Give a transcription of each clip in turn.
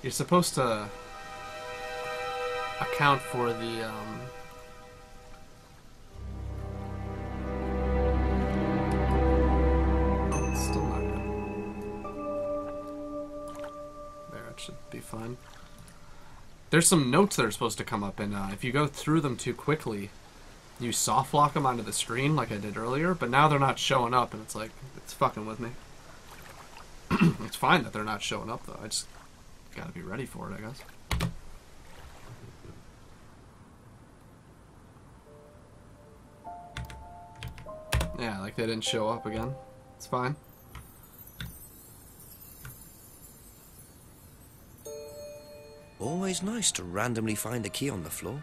You're supposed to account for the, it's still not good. There, it should be fine. There's some notes that are supposed to come up, and if you go through them too quickly, you soft lock them onto the screen like I did earlier, but now they're not showing up, and it's like, it's fucking with me. It's fine that they're not showing up, though. I just gotta be ready for it, I guess. Yeah, like they didn't show up again. It's fine. Always nice to randomly find a key on the floor.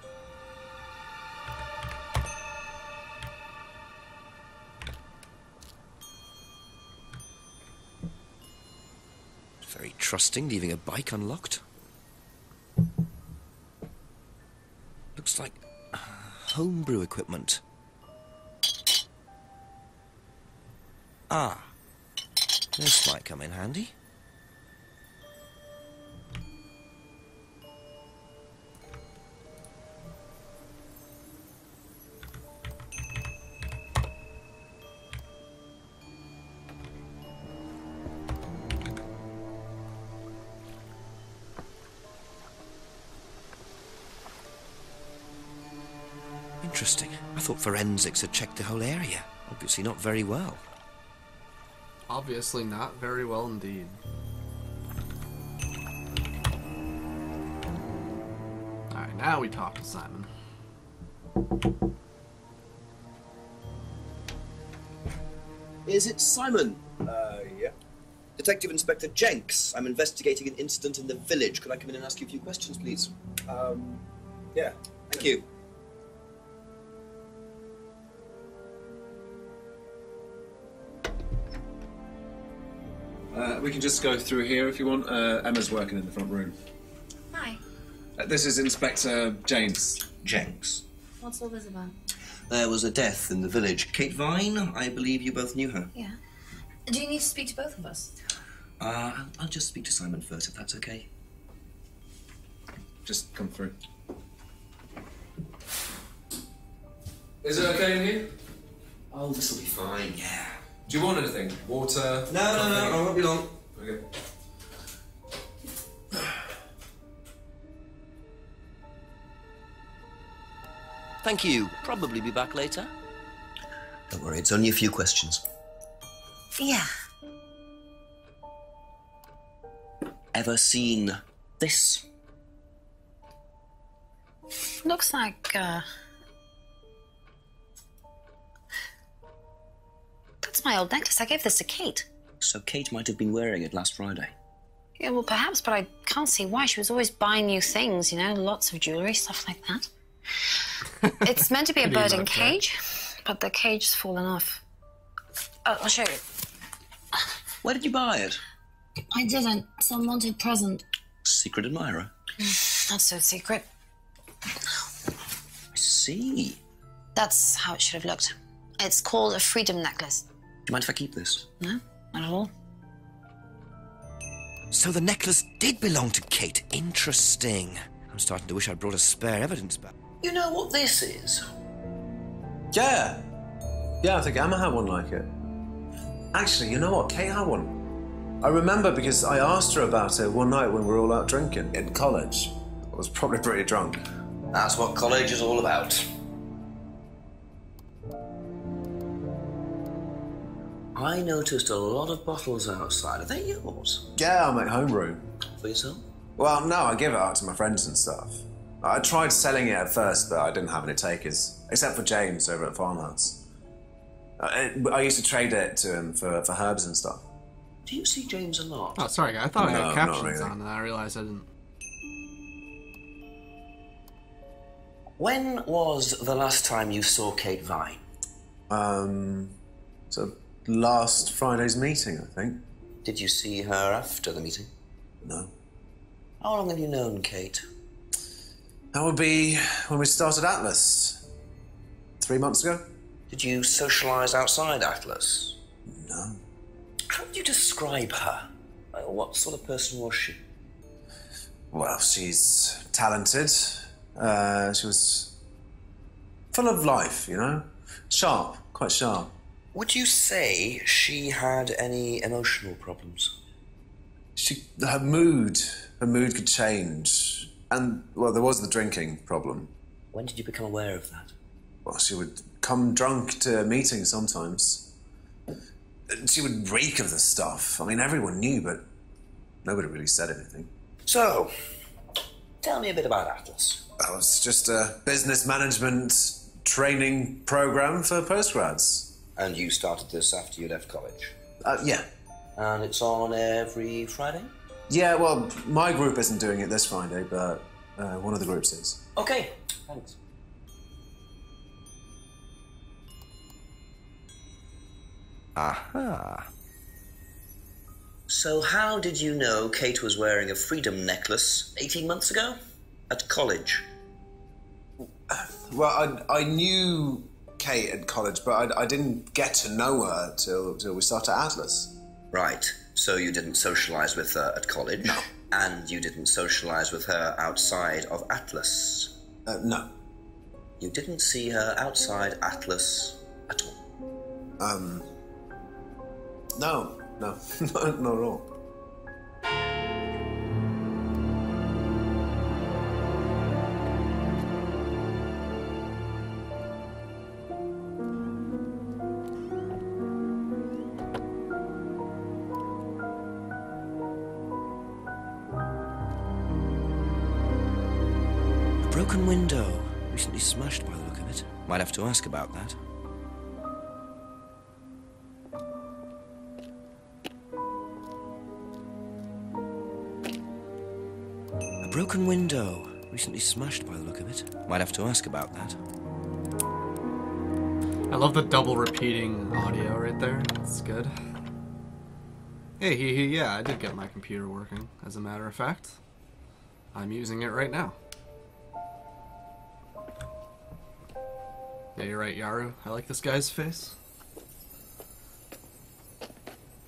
Very trusting, leaving a bike unlocked. Looks like homebrew equipment. Ah, this might come in handy. Interesting. I thought forensics had checked the whole area. Obviously not very well. Obviously not very well indeed. Alright, now we talk to Simon. Is it Simon? Yeah. Detective Inspector Jenks. I'm investigating an incident in the village. Could I come in and ask you a few questions, please? Yeah. Thank you. We can just go through here if you want. Emma's working in the front room. Hi. This is Inspector James. Jenks. What's all this about? There was a death in the village. Kate Vine, I believe you both knew her. Yeah. Do you need to speak to both of us? I'll just speak to Simon first, if that's okay. Just come through. Is it okay in here? Oh, this will be fine, yeah. Do you want anything? Water? No, I won't be long. Okay. Thank you. Probably be back later. Don't worry, it's only a few questions. Yeah. Ever seen this? Looks like, that's my old necklace. I gave this to Kate. So Kate might have been wearing it last Friday. Yeah, well, perhaps, but I can't see why. She was always buying new things, you know, lots of jewellery, stuff like that. It's meant to be a bird in cage, but the cage's fallen off. I'll show you. Where did you buy it? I didn't. Some wanted present. Secret admirer. Not so secret. I see. That's how it should have looked. It's called a freedom necklace. Do you mind if I keep this? No, not at all. So the necklace did belong to Kate. Interesting. I'm starting to wish I'd brought a spare evidence back. You know what this is? Yeah. Yeah, I think Emma had one like it. Actually, you know what? Kate had one. I remember because I asked her about it one night when we were all out drinking in college. I was probably pretty drunk. That's what college is all about. I noticed a lot of bottles outside. Are they yours? Yeah, I make homebrew. For yourself? Well, no, I give it out to my friends and stuff. I tried selling it at first, but I didn't have any takers, except for James over at Farmhouse. I used to trade it to him for herbs and stuff. Do you see James a lot? Oh, sorry, I thought I No, had not captions really. on, and I realized I didn't. When was the last time you saw Kate Vine? So last Friday's meeting, I think. Did you see her after the meeting? No. How long have you known Kate? That would be when we started Atlas. 3 months ago? Did you socialise outside Atlas? No. How would you describe her? What sort of person was she? Well, she's talented. She was full of life, you know? Sharp, quite sharp. Would you say she had any emotional problems? Her mood could change. And, well, there was the drinking problem. When did you become aware of that? Well, she would come drunk to meetings sometimes. She would reek of the stuff. I mean, everyone knew, but nobody really said anything. So, tell me a bit about Atlas. Well, it's just a business management training program for postgrads. And you started this after you left college? Yeah. And it's on every Friday? Yeah, well, my group isn't doing it this Friday, but one of the groups is. Okay, thanks. Aha. So how did you know Kate was wearing a freedom necklace 18 months ago? At college? Well, I knew Kate at college, but I didn't get to know her till we started Atlas. Right. So you didn't socialise with her at college? No. And you didn't socialise with her outside of Atlas? No. You didn't see her outside Atlas at all? No, not at all. A broken window. Recently smashed by the look of it. Might have to ask about that. A broken window. Recently smashed by the look of it. Might have to ask about that. I love the double repeating audio right there. It's good. Hey, yeah, I did get my computer working, as a matter of fact. I'm using it right now. Yeah, you're right, Yaru. I like this guy's face.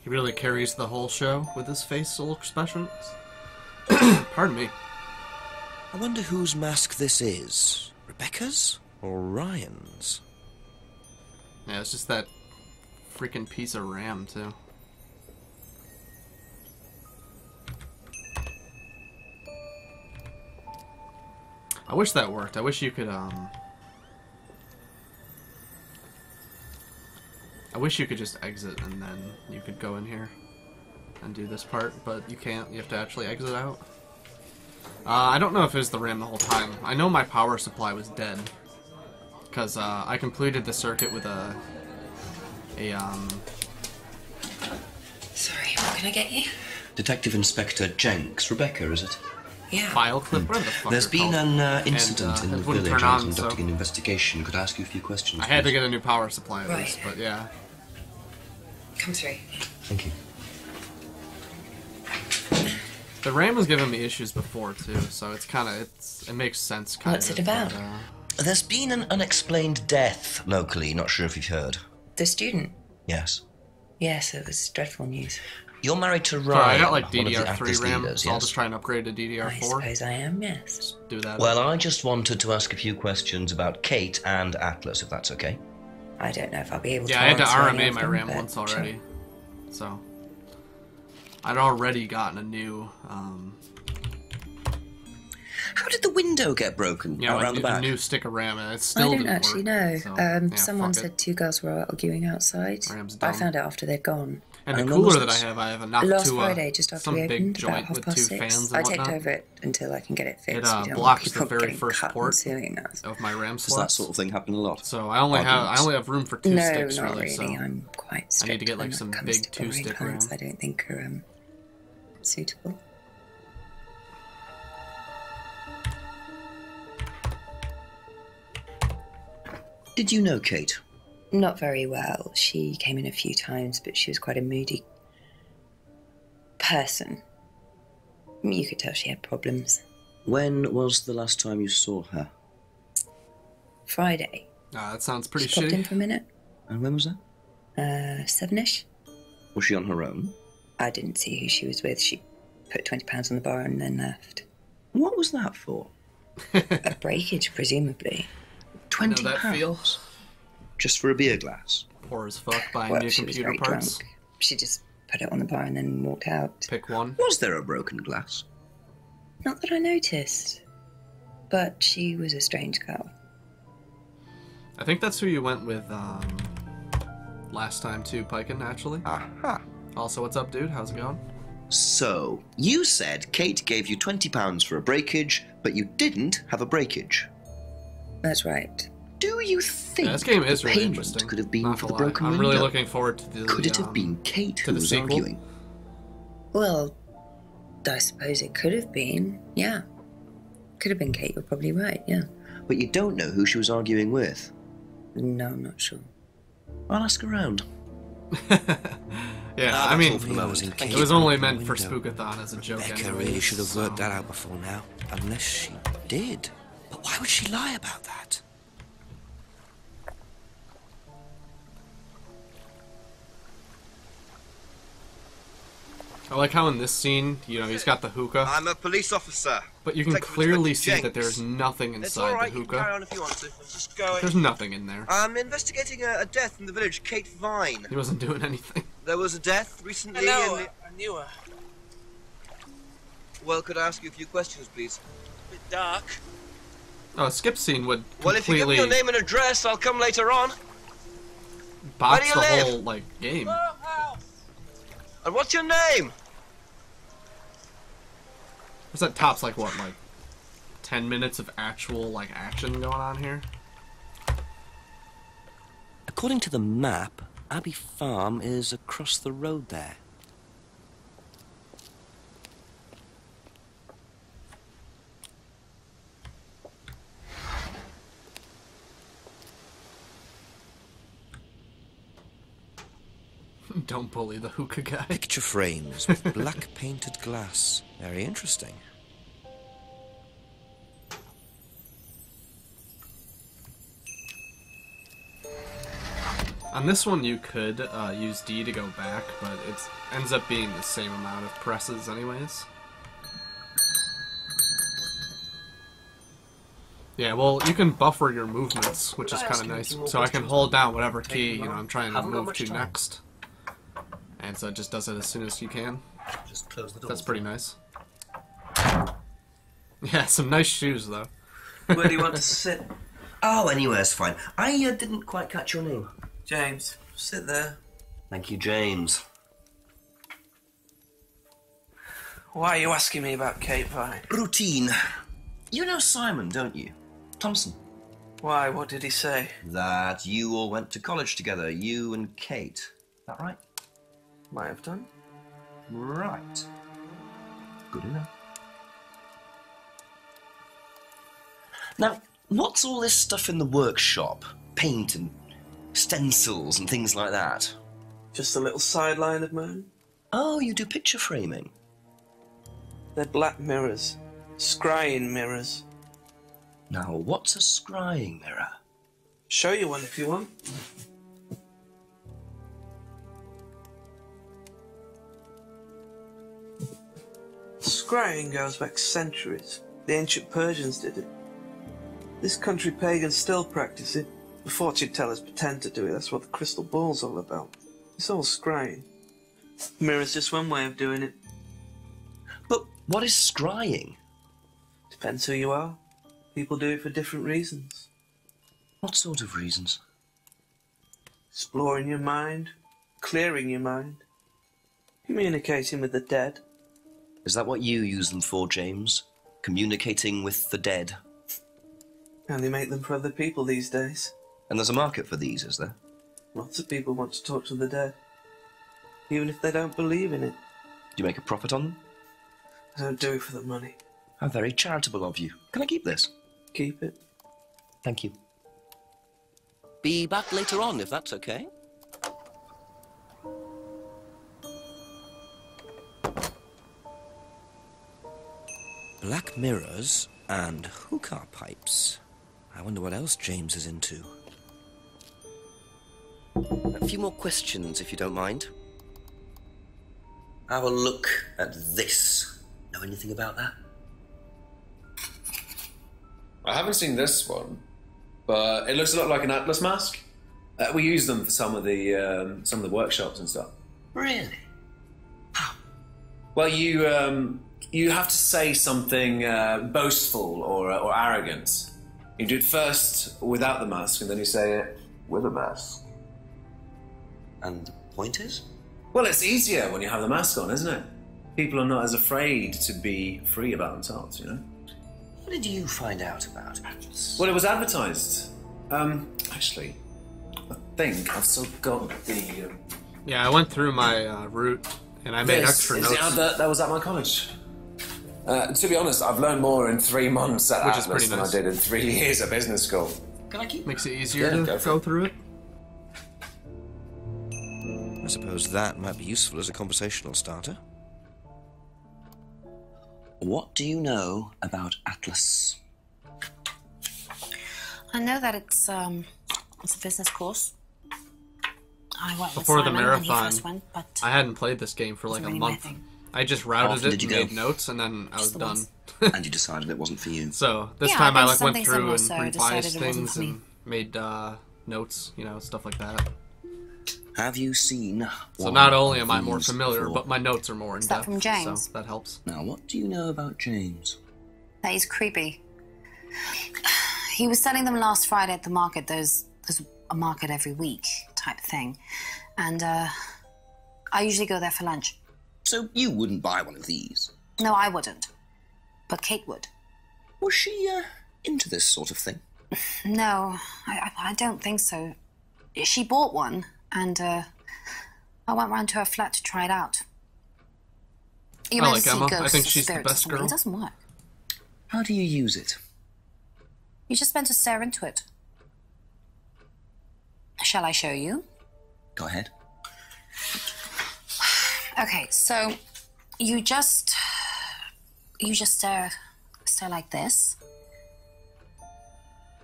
He really carries the whole show with his facial expressions. Pardon me. I wonder whose mask this is. Rebecca's or Ryan's? Yeah, it's just that freaking piece of RAM, too. I wish that worked. I wish you could, I wish you could just exit and then you could go in here and do this part, but you can't. You have to actually exit out. I don't know if it was the RAM the whole time. I know my power supply was dead because I completed the circuit with Sorry, what can I get you? Detective Inspector Jenks. Rebecca, is it? Yeah. file clip. Whatever the fuck There's they're been called. an incident in it the wouldn't village. turn I'm on, conducting so an investigation. Could I ask you a few questions? I had to please? get a new power supply at Right. least, but yeah. Come through. Thank you. The RAM was giving me issues before too, so it's kind of it makes sense. Kind What's it about? There's been an unexplained death locally. Not sure if you've heard. The student? Yes. Yes, it was dreadful news. You're married to Ryan. Sorry, I got like one of the DDR3 Atlas RAM, leaders, so I'll yes? just try and upgrade to I DDR4. suppose I am, yes. Do that. Well, I just wanted to ask a few questions about Kate and Atlas, if that's okay. I don't know if I'll be able to yeah, I had to answer any RMA of my them, RAM but once sure. already, so I'd already gotten a new, How did the window get broken around the a back? new stick of RAM, and it I still don't didn't actually work, know. so, yeah, Someone fuck it. said two girls were arguing outside. RAM's I dumb. found out after they'd gone. And the And when was cooler that this? I have a Noctua, Last Friday, just after some we big opened, about joint with 2 6:30. fans I and taped whatnot. over it until I can get it fixed. It We don't want blocks the people very getting first cut and port suing us. of my RAM Does that slots. sort of thing happen a lot? So I only have room for 2 No, sticks not really. really. So I'm quite I strict need to get like when some it comes big to borrowing 2-stick plants RAM. I don't think are suitable. Did you know Kate? Not very well. She came in a few times, but she was quite a moody person. You could tell she had problems. When was the last time you saw her? Friday. That sounds pretty She popped in shitty. for a minute. And when was that? 7ish. Was she on her own? I didn't see who she was with. She put £20 on the bar and then left. What was that for? A breakage, presumably. £20. that feel. Just for a beer glass. Poor as fuck buying Well, new she was computer very parts. drunk. She just put it on the bar and then walked out. Pick one. Was there a broken glass? Not that I noticed. But she was a strange girl. I think that's who you went with last time too, Piken, actually. Aha. Also, what's up, dude? How's it going? So, you said Kate gave you £20 for a breakage, but you didn't have a breakage. That's right. Do you think Yeah, this game is the really payment interesting. could have been Not for gonna the lie. broken I'm window? really looking forward to the. Could it have been Kate to who the was sequel? arguing? Well, I suppose it could have been. Yeah. Could have been Kate. You're probably right. Yeah. But you don't know who she was arguing with. No, I'm not sure. I'll ask around. Yeah, Ah, I mean, that's all for the moment. it Thank was you. only meant for Window. Spookathon as a joke. Becca anyways, really should have worked so- that out before now. Unless she did. But why would she lie about that? I like how in this scene, you know, he's got the hookah, I'm a police officer. but you can Detective clearly Inspector see that Jenks. there's nothing It's inside alright, the you can carry hookah. on if you want to. Let's just go. There's nothing in there. I'm investigating a death in the village, Kate Vine. He wasn't doing anything. There was a death recently Hello, in the... I knew her. Well, could I ask you a few questions, please? Bit dark. Oh, a skip scene would Well, if you give me completely your name and address, I'll come later on. box Where the do you live? whole, like, game. And what's your name? What's that tops, like, what, like, 10 minutes of actual, like, action going on here? According to the map, Abbey Farm is across the road there. Don't bully the hookah guy. Picture frames with black painted glass. Very interesting. On this one, you could use D to go back, but it ends up being the same amount of presses anyways. Yeah, well, you can buffer your movements, which is kind of nice. So I can hold down whatever key, you know, I'm trying to move to next. And so it just does it as soon as you can. Just close the door. That's pretty nice. Yeah, some nice shoes, though. Where do you want to sit? Oh, anywhere's fine. I didn't quite catch your name. James, sit there. Thank you, James. Why are you asking me about Kate Vine? Routine. You know Simon, don't you? Thompson. Why, what did he say? That you all went to college together, you and Kate. Is that right? Might have done. Right. Good enough. Now, what's all this stuff in the workshop? Paint and stencils and things like that? Just a little sideline of mine. Oh, you do picture framing. They're black mirrors. Scrying mirrors. Now, what's a scrying mirror? Show you one if you want. Scrying goes back centuries. The ancient Persians did it. This country pagans still practice it. The fortune tellers pretend to do it. That's what the crystal ball's all about. It's all scrying. Mirror's just one way of doing it. But what is scrying? Depends who you are. People do it for different reasons. What sort of reasons? Exploring your mind, clearing your mind, communicating with the dead. Is that what you use them for, James? Communicating with the dead? And they make them for other people these days. And there's a market for these, is there? Lots of people want to talk to the dead, even if they don't believe in it. Do you make a profit on them? I don't do it for the money. How very charitable of you. Can I keep this? Keep it. Thank you. Be back later on, if that's okay. Black mirrors and hookah pipes. I wonder what else James is into. A few more questions, if you don't mind. Have a look at this. Know anything about that? I haven't seen this one, but it looks a lot like an Atlas mask. We use them for some of the workshops and stuff. Really? Well, you have to say something boastful or arrogant. You do it first without the mask, and then you say it with a mask. And the point is? Well, it's easier when you have the mask on, isn't it? People are not as afraid to be free about themselves, you know? What did you find out about Atlas? Well, it was advertised. Actually, I think I've still got the... Yeah, I went through my route, and I made extra This notes. is the advert that was at my college. To be honest, I've learned more in 3 months at Which is Atlas pretty than nice. I did in 3 years at business school. Can I keep? Makes it easier Yeah, to go for go it. through it. I suppose that might be useful as a conversational starter. What do you know about Atlas? I know that it's a business course. I went with Before the Simon when he marathon, first went, but I hadn't played this game for like wasn't a really my month. thing. I just How routed often it did you and go? made notes, and then I was Just the done. once. And you decided it wasn't for you. So this Yeah, time I I did like went something through similar, and so I revised decided it wasn't things for me. and made notes, you know, stuff like that. Have you seen? So one not only of am I more these familiar, before? but my notes are more in Is that depth. from James? So that helps. Now, what do you know about James? That he's creepy. He was selling them last Friday at the market. There's a market every week type thing. And I usually go there for lunch. So you wouldn't buy one of these? No, I wouldn't. But Kate would. Was she into this sort of thing? No, I don't think so. She bought one, and I went round to her flat to try it out. You I meant like to see Emma. I ghosts think or she's the spirits or best something. girl. It doesn't work. How do you use it? You just meant to stare into it. Shall I show you? Go ahead. Okay, so you just stare like this,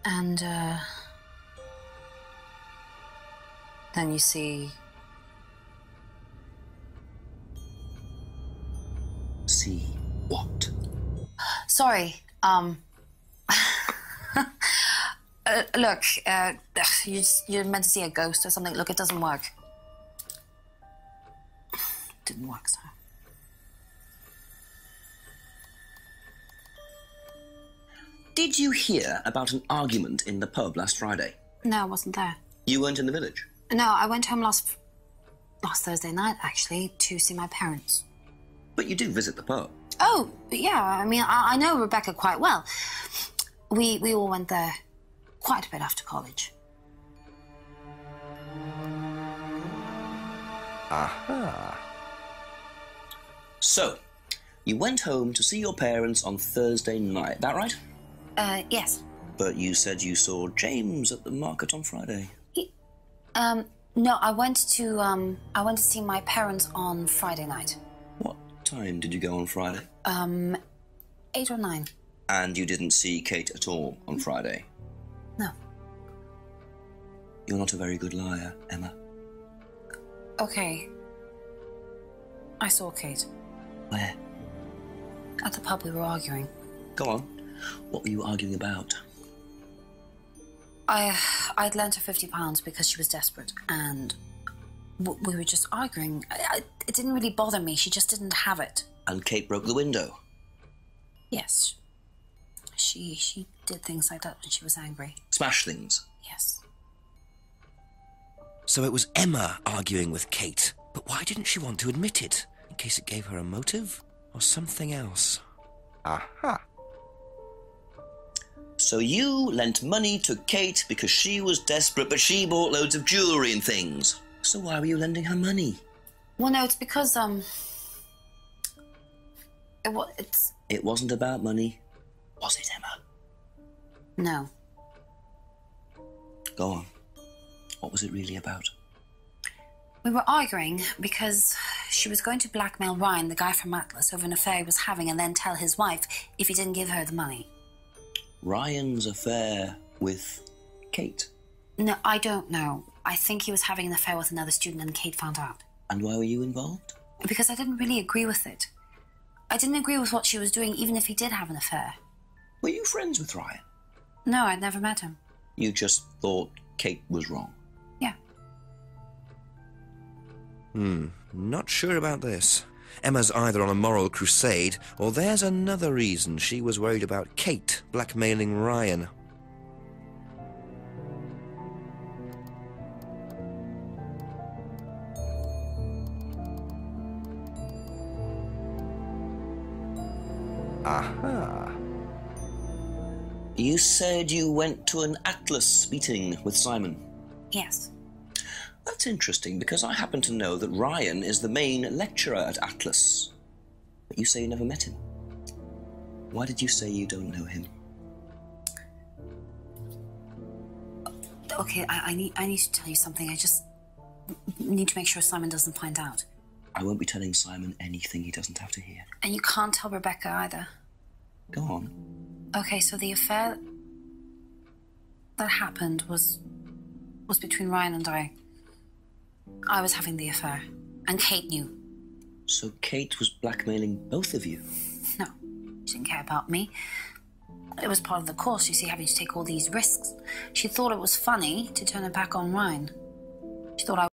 and then you see. See what? Sorry, look, you're meant to see a ghost or something. Look, it doesn't work. Didn't work, so. Did you hear about an argument in the pub last Friday? No, I wasn't there. You weren't in the village? No, I went home last Thursday night, actually, to see my parents. But you do visit the pub. Oh, yeah, I mean, I know Rebecca quite well. We all went there quite a bit after college. Aha. So, you went home to see your parents on Thursday night, that right? Yes. But you said you saw James at the market on Friday. No, I went to see my parents on Friday night. What time did you go on Friday? 8 or 9. And you didn't see Kate at all on Friday? No. You're not a very good liar, Emma. Okay. I saw Kate. Where? At the pub we were arguing. Go on. What were you arguing about? I'd lent her £50 because she was desperate, and we were just arguing. It didn't really bother me. She just didn't have it. And Kate broke the window? Yes. She did things like that when she was angry. Smash things? Yes. So it was Emma arguing with Kate, but why didn't she want to admit it? In case it gave her a motive? Or something else? Aha. So you lent money to Kate because she was desperate, but she bought loads of jewellery and things. So why were you lending her money? Well, no, it's because, It wasn't about money, was it, Emma? No. Go on. What was it really about? We were arguing because she was going to blackmail Ryan, the guy from Atlas, over an affair he was having, and then tell his wife if he didn't give her the money. Ryan's affair with Kate? No, I don't know. I think he was having an affair with another student and Kate found out. And why were you involved? Because I didn't really agree with it. I didn't agree with what she was doing, even if he did have an affair. Were you friends with Ryan? No, I'd never met him. You just thought Kate was wrong. Yeah. Not sure about this. Emma's either on a moral crusade, or there's another reason she was worried about Kate blackmailing Ryan. Aha. You said you went to an Atlas meeting with Simon. Yes. That's interesting, because I happen to know that Ryan is the main lecturer at Atlas. But you say you never met him. Why did you say you don't know him? Okay, I need to tell you something. I just need to make sure Simon doesn't find out. I won't be telling Simon anything he doesn't have to hear. And you can't tell Rebecca either. Go on. Okay, so the affair that happened was between Ryan and I. I was having the affair, and Kate knew. So Kate was blackmailing both of you? No, she didn't care about me. It was part of the course, you see, having to take all these risks. She thought it was funny to turn her back on Ryan. She thought I